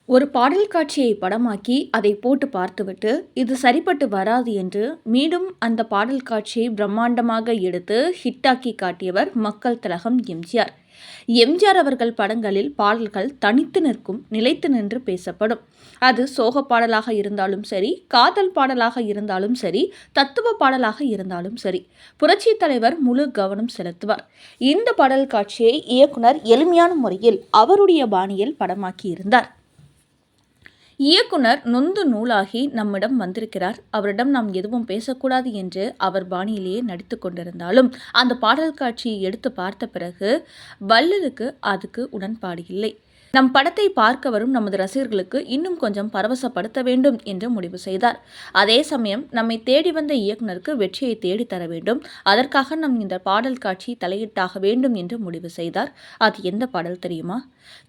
ஒரு பாடல் காட்சியை படமாக்கி அதை போட்டு பார்த்துவிட்டு இது சரிப்பட்டு வராது என்று மீண்டும் அந்த பாடல் காட்சியை பிரம்மாண்டமாக எடுத்து ஹிட்டாக்கி காட்டியவர் மக்கள் திலகம் எம்ஜிஆர். எம்ஜிஆர் அவர்கள் படங்களில் பாடல்கள் தனித்து நிற்கும், நிலைத்து நின்று பேசப்படும். அது சோக பாடலாக இருந்தாலும் சரி, காதல் பாடலாக இருந்தாலும் சரி, தத்துவ பாடலாக இருந்தாலும் சரி, புரட்சி தலைவர் முழு கவனம் செலுத்துவார். இந்த பாடல் காட்சியை இயக்குனர் எளிமையான முறையில் அவருடைய பாணியில் படமாக்கி இருந்தார். இயக்குனர் நொந்து நூலாகி நம்மிடம் வந்திருக்கிறார். அவரிடம் நாம் எதுவும் பேசக்கூடாது என்று அவர் பாணியிலேயே நடித்து கொண்டிருந்தாலும் அந்த பாடல் காட்சியை எடுத்து பார்த்த பிறகு வள்ளலுக்கு அதுக்கு உடன்பாடு இல்லை. நம் படத்தை பார்க்க வரும் நமது ரசிகர்களுக்கு இன்னும் கொஞ்சம் பரவசப்படுத்த வேண்டும் என்று முடிவு செய்தார். அதே சமயம் நம்மை தேடி வந்த இயக்குனருக்கு வெற்றியை தேடித்தர வேண்டும். அதற்காக நம் இந்த பாடல் காட்சி தலையிட்டாக வேண்டும் என்று முடிவு செய்தார். அது எந்த பாடல் தெரியுமா?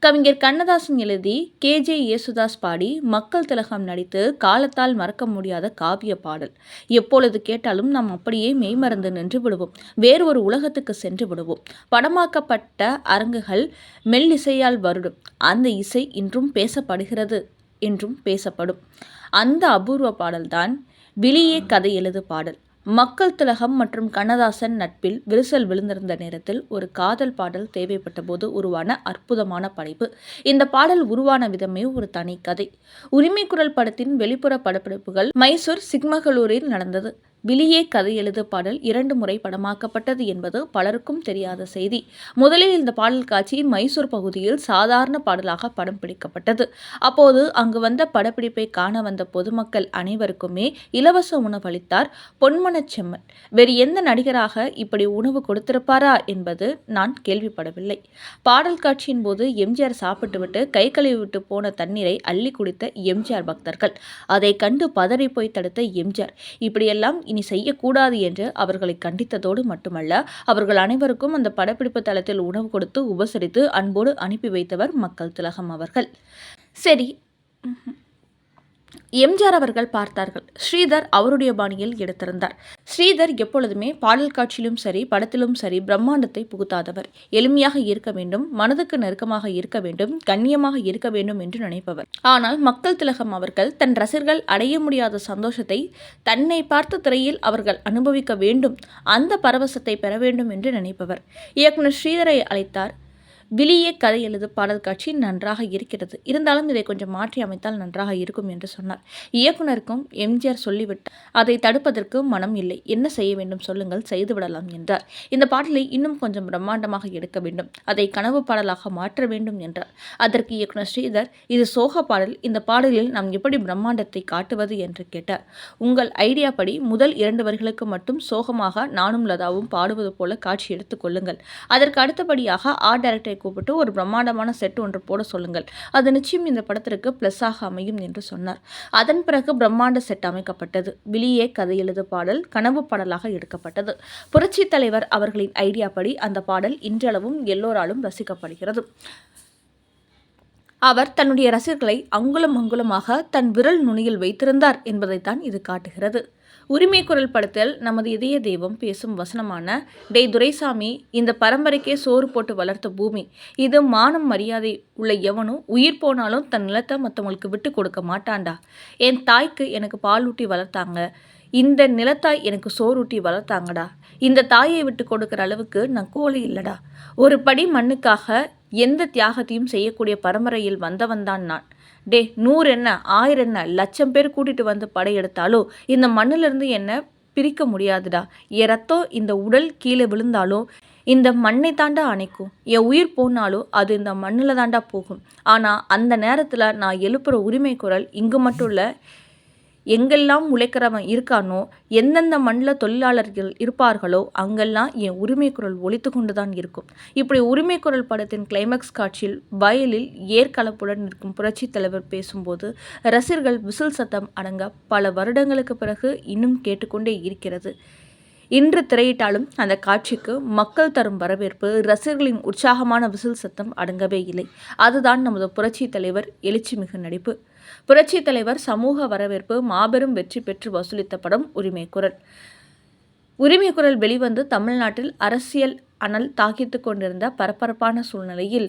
கவிஞர் கண்ணதாசன் எழுதி KJ யேசுதாஸ் பாடி மக்கள் திலகம் நடித்து காலத்தால் மறக்க முடியாத காவிய பாடல். எப்பொழுது கேட்டாலும் நாம் அப்படியே மெய்மறந்து நின்று விடுவோம். வேறு ஒரு உலகத்துக்கு சென்று விடுவோம். படமாக்கப்பட்ட அரங்குகள் மெல்லிசையால் வருடும். அந்த இசை இன்றும் பேசப்படுகிறது, என்றும் பேசப்படும். அந்த அபூர்வ பாடல்தான் விழியே கதை எழுது பாடல். மக்கள் திலகம் மற்றும் கண்ணதாசன் நட்பில் விரிசல் விழுந்திருந்த நேரத்தில் ஒரு காதல் பாடல் தேவைப்பட்ட போது உருவான அற்புதமான படைப்பு. இந்த பாடல் உருவான விதமே ஒரு தனி கதை. உரிமை குரல் படத்தின் வெளிப்புற படப்பிடிப்புகள் மைசூர் சிக்மகளூரில் நடந்தது. விழியே கதை எழுது பாடல் 2 முறை படமாக்கப்பட்டது என்பது பலருக்கும் தெரியாத செய்தி. முதலில் இந்த பாடல் காட்சி மைசூர் பகுதியில் சாதாரண பாடலாக படம் பிடிக்கப்பட்டது. அப்போது அங்கு வந்த படப்பிடிப்பை காண வந்த பொதுமக்கள் அனைவருக்குமே இலவச உணவு அளித்தார் பொன்மனச் செம்மல். வேறு எந்த நடிகராக இப்படி உணவு கொடுத்திருப்பாரா என்பது நான் கேள்விப்படவில்லை. பாடல் காட்சியின் போது எம்ஜிஆர் சாப்பிட்டுவிட்டு கை கழுவிவிட்டு போன தண்ணீரை அள்ளி குடித்த எம்ஜிஆர் பக்தர்கள். அதை கண்டு பதறி போய் தடுத்த எம்ஜிஆர் இப்படியெல்லாம் இனி செய்யக்கூடாது என்று அவர்களை கண்டித்ததோடு மட்டுமல்ல, அவர்கள் அனைவருக்கும் அந்த படப்பிடிப்பு தளத்தில் உணவு கொடுத்து உபசரித்து அன்போடு அனுப்பி வைத்தவர் மக்கள் திலகம் அவர்கள். சரி, எம்ஜிஆர் அவர்கள் பார்த்தார்கள். ஸ்ரீதர் அவருடைய பாணியில் எடுத்திருந்தார். ஸ்ரீதர் எப்பொழுதுமே பாடல் காட்சியிலும் சரி, படத்திலும் சரி பிரம்மாண்டத்தை புகுத்தாதவர். எளிமையாக இருக்க வேண்டும், மனதுக்கு நெருக்கமாக இருக்க வேண்டும், கண்ணியமாக இருக்க வேண்டும் என்று நினைப்பவர். ஆனால் மக்கள் திலகம் அவர்கள் தன் ரசிகர்கள் அடைய முடியாத சந்தோஷத்தை தன்னை பார்த்த திரையில் அவர்கள் அனுபவிக்க வேண்டும், அந்த பரவசத்தை பெற வேண்டும் என்று நினைப்பவர். இயக்குனர் ஸ்ரீதரை அழைத்தார். விழியே கதை எழுது பாடல் காட்சி நன்றாக இருக்கிறது, இருந்தாலும் இதை கொஞ்சம் மாற்றி அமைத்தால் நன்றாக இருக்கும் என்று சொன்னார். இயக்குனருக்கும் எம்ஜிஆர் சொல்லிவிட்டார். அதை தடுப்பதற்கு மனம் இல்லை. என்ன செய்ய வேண்டும் சொல்லுங்கள், செய்துவிடலாம் என்றார். இந்த பாடலை இன்னும் கொஞ்சம் பிரம்மாண்டமாக எடுக்க வேண்டும், அதை கனவு பாடலாக மாற்ற வேண்டும் என்றார். அதற்கு இயக்குனர் ஸ்ரீதர், இது சோக பாடல், இந்த பாடலில் நாம் எப்படி பிரம்மாண்டத்தை காட்டுவது என்று கேட்டார். உங்கள் ஐடியா படி முதல் 2 வரிகளுக்கு மட்டும் சோகமாக நானும் லதாவும் பாடுவது போல காட்சி எடுத்துக் கொள்ளுங்கள். அதற்கு அடுத்தபடியாக ஆர்ட் டைரக்டரை கூப்பிட்டு ஒரு பிரம்மாண்டமான செட் ஒன்று போட சொல்லுங்கள். அது நிச்சயம் இந்த படத்திற்கு பிளஸாக அமையும் என்று சொன்னார். அதன் பிறகு பிரம்மாண்ட செட் அமைக்கப்பட்டது. விழியே கதை எழுது பாடல் கனவு பாடலாக எடுக்கப்பட்டது. புரட்சி தலைவர் அவர்களின் ஐடியா படி அந்த பாடல் இன்றளவும் எல்லோராலும் ரசிக்கப்படுகிறது. அவர் தன்னுடைய ரசிகர்களை அங்குலம் அங்குலமாக தன் விரல் நுனியில் வைத்திருந்தார் என்பதைத்தான் இது காட்டுகிறது. உரிமை குரல் படத்தில் நமது இதய தெய்வம் பேசும் வசனமான டே துரைசாமி, இந்த பரம்பரைக்கே சோறு போட்டு வளர்த்த பூமி, இது மானம் மரியாதை உள்ள எவனும் உயிர் போனாலும் தன் நிலத்தை மற்றவங்களுக்கு விட்டு கொடுக்க மாட்டான்டா. என் தாய்க்கு எனக்கு பாலூட்டி வளர்த்தாங்க, இந்த நிலத்தாய் எனக்கு சோறூட்டி வளர்த்தாங்கடா. இந்த தாயை விட்டு கொடுக்குற அளவுக்கு நான் கோழி இல்லடா. ஒரு படி மண்ணுக்காக எந்த தியாகத்தையும் செய்யக்கூடிய பரம்பரையில் வந்தவன்தான் நான். டே 100 என்ன 1000 என்ன 1,00,000 பேர் கூட்டிட்டு வந்து படையெடுத்தாலோ இந்த மண்ணிலிருந்து என்ன பிரிக்க முடியாதுடா. என் ரத்தம் இந்த உடல் கீழே விழுந்தாலோ இந்த மண்ணை தாண்டா அணைக்கும். என் உயிர் போனாலும் அது இந்த மண்ணில் தாண்டா போகும். ஆனால் அந்த நேரத்தில் நான் எழுப்புகிற உரிமை குரல் இங்கு மட்டும் இல்லை, எங்கெல்லாம் உழைக்கிறவன் இருக்கானோ, எந்தெந்த மண்ணில் தொழிலாளர்கள் இருப்பார்களோ அங்கெல்லாம் என் உரிமை குரல் ஒலித்து கொண்டு தான் இருக்கும். இப்படி உரிமை குரல் படத்தின் கிளைமேக்ஸ் காட்சியில் வயலில் ஏற்கலப்புடன் நிற்கும் புரட்சி தலைவர் பேசும்போது ரசிகர்கள் விசில் சத்தம் அடங்க பல வருடங்களுக்கு பிறகு இன்னும் கேட்டுக்கொண்டே இருக்கிறது. இன்று திரையிட்டாலும் அந்த காட்சிக்கு மக்கள் தரும் வரவேற்பு, ரசிகர்களின் உற்சாகமான விசில் சத்தம் அடங்கவே இல்லை. அதுதான் நமது புரட்சி தலைவர் எழுச்சிமிகு நடிப்பு. புரட்சி தலைவர் சமூக வரவேற்பு மாபெரும் வெற்றி பெற்று வசூலித்த படம் உரிமை குரல். உரிமை குரல் வெளிவந்து தமிழ்நாட்டில் அரசியல் அனல் தாக்கித்து கொண்டிருந்த பரபரப்பான சூழ்நிலையில்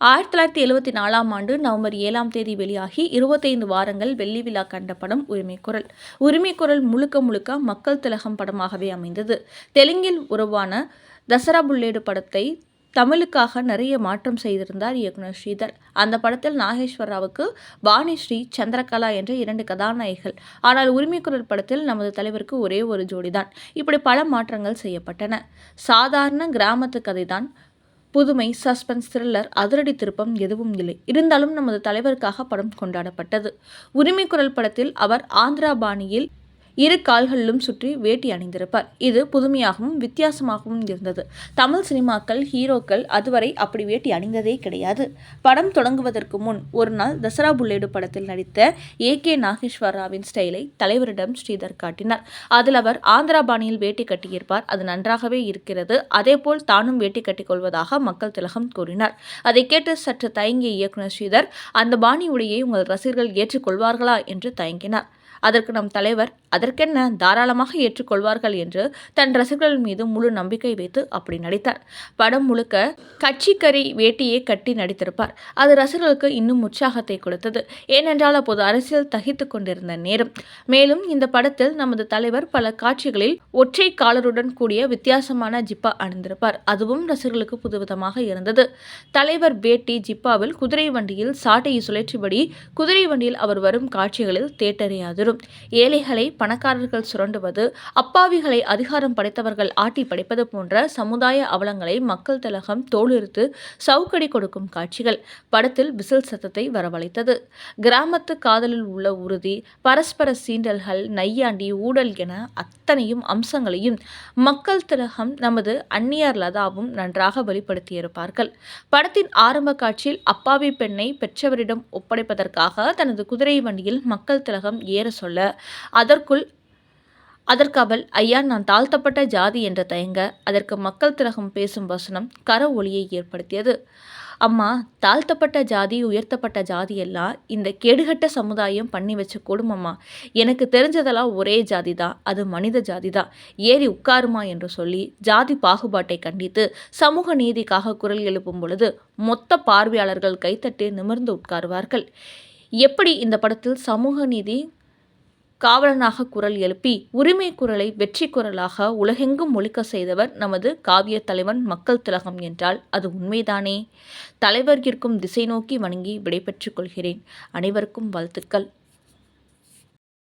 1974ஆம் ஆண்டு நவம்பர் 7ஆம் தேதி வெளியாகி 25 வாரங்கள் வெள்ளி விழா கண்ட படம் உரிமைக்குரல். உரிமைக்குரல் முழுக்க முழுக்க மக்கள் திலகம் படமாகவே அமைந்தது. தெலுங்கில் உருவான தசரா புல்லேடு படத்தை தமிழுக்காக நிறைய மாற்றம் செய்திருந்தார் இயக்குனர் ஸ்ரீதர். அந்த படத்தில் நாகேஸ்வர் ராவுக்கு வாணிஸ்ரீ, சந்திரகலா என்ற 2 கதாநாயகிகள். ஆனால் உரிமைக்குரல் படத்தில் நமது தலைவருக்கு ஒரே ஒரு ஜோடிதான். இப்படி பல மாற்றங்கள் செய்யப்பட்டன. சாதாரண கிராமத்து கதைதான். புதுமை, சஸ்பென்ஸ், த்ரில்லர், அதிரடி திருப்பம் எதுவும் இல்லை. இருந்தாலும் நமது தலைவருக்காக படம் கொண்டாடப்பட்டது. உரிமைக்குரல் படத்தில் அவர் ஆந்திரா பாணியில் 2 கால்களிலும் சுற்றி வேட்டி அணிந்திருப்பார். இது புதுமையாகவும் வித்தியாசமாகவும் இருந்தது. தமிழ் சினிமாக்கள் ஹீரோக்கள் அதுவரை அப்படி வேட்டி அணிந்ததே கிடையாது. படம் தொடங்குவதற்கு முன் ஒரு நாள் தசரா புல்லேடு படத்தில் நடித்த ஏ.கே. நாகேஸ்வர் ராவின் ஸ்டைலை தலைவரிடம் ஸ்ரீதர் காட்டினார். அதில் அவர் ஆந்திரா பாணியில் வேட்டி கட்டியிருப்பார். அது நன்றாகவே இருக்கிறது. அதேபோல் தானும் வேட்டி கட்டிக்கொள்வதாக மக்கள் திலகம் கூறினார். அதை கேட்டு சற்று தயங்கிய இயக்குனர் ஸ்ரீதர், அந்த பாணி உடையை உங்கள் ரசிகர்கள் ஏற்றுக்கொள்வார்களா என்று தயங்கினார். அதற்கு நம் தலைவர், அதற்கென்ன, தாராளமாக ஏற்றுக்கொள்வார்கள் என்று தன் ரசிகர்கள் மீது முழு நம்பிக்கை வைத்து அப்படி நடித்தார். படம் முழுக்க கட்சிக்கறி வேட்டியே கட்டி நடித்திருப்பார். அது ரசிகர்களுக்கு இன்னும் உற்சாகத்தை கொடுத்தது. ஏனென்றால் அப்போது அரசியல் தகித்துக் கொண்டிருந்த நேரம். மேலும் இந்த படத்தில் நமது தலைவர் பல காட்சிகளில் ஒற்றை காலருடன் கூடிய வித்தியாசமான ஜிப்பா அணிந்திருப்பார். அதுவும் ரசிகர்களுக்கு புதுவிதமாக இருந்தது. தலைவர் வேட்டி ஜிப்பாவில் குதிரை வண்டியில் சாட்டையை சுழற்றிபடி குதிரை வண்டியில் அவர் வரும் காட்சிகளில் தேட்டரை அதிரும். ஏழைகளை பணக்காரர்கள் சுரண்டுவது, அப்பாவிகளை அதிகாரம் படைத்தவர்கள் ஆட்டி படைப்பது போன்ற சமுதாய அவலங்களை மக்கள் திலகம் தோலுரித்து சவுக்கடி கொடுக்கும் காட்சிகள் படத்தில் விசில் சத்தத்தை வரவழைத்தது. கிராமத்து காதலில் உள்ள உறுதி, பரஸ்பர சீண்டல்கள், நையாண்டி, ஊழல் என அத்தனையும் அம்சங்களையும் மக்கள் திலகம் நமது அந்நியார் லதாவும் நன்றாக வெளிப்படுத்தியிருப்பார்கள். படத்தின் ஆரம்ப காட்சியில் அப்பாவி பெண்ணை பெற்றவரிடம் ஒப்படைப்பதற்காக தனது குதிரை வண்டியில் மக்கள் திலகம் ஏற சொல்ல, அதற்கு அவள், ஐயா, நான் தாழ்த்தப்பட்ட ஜாதி என்று தயங்க, அதற்கு மக்கள் திலகம் பேசும் வசனம் கர ஒலியை ஏற்படுத்தியது. அம்மா, தாழ்த்தப்பட்ட ஜாதி, உயர்த்தப்பட்ட ஜாதி எல்லாம் இந்த கேடுகட்ட சமுதாயம் பண்ணி வச்ச கொடுமம்மா. எனக்கு தெரிஞ்சதெல்லாம் ஒரே ஜாதி தான், அது மனித ஜாதி தான். ஏறி உட்காருமா என்று சொல்லி ஜாதி பாகுபாட்டை கண்டித்து சமூக நீதிக்காக குரல் எழுப்பும் பொழுது மொத்த பார்வையாளர்கள் கைத்தட்டி நிமிர்ந்து உட்காருவார்கள். எப்படி இந்த படத்தில் சமூக நீதி காவலனாக குரல் எழுப்பி உரிமை குரலை வெற்றி குரலாக உலகெங்கும் ஒலிக்க செய்தவர் நமது காவிய தலைவன் மக்கள் திலகம் என்றால் அது உண்மைதானே. தலைவர் இருக்கும் திசை நோக்கி வணங்கி விடைபெற்றுக் கொள்கிறேன். அனைவருக்கும் வாழ்த்துக்கள்.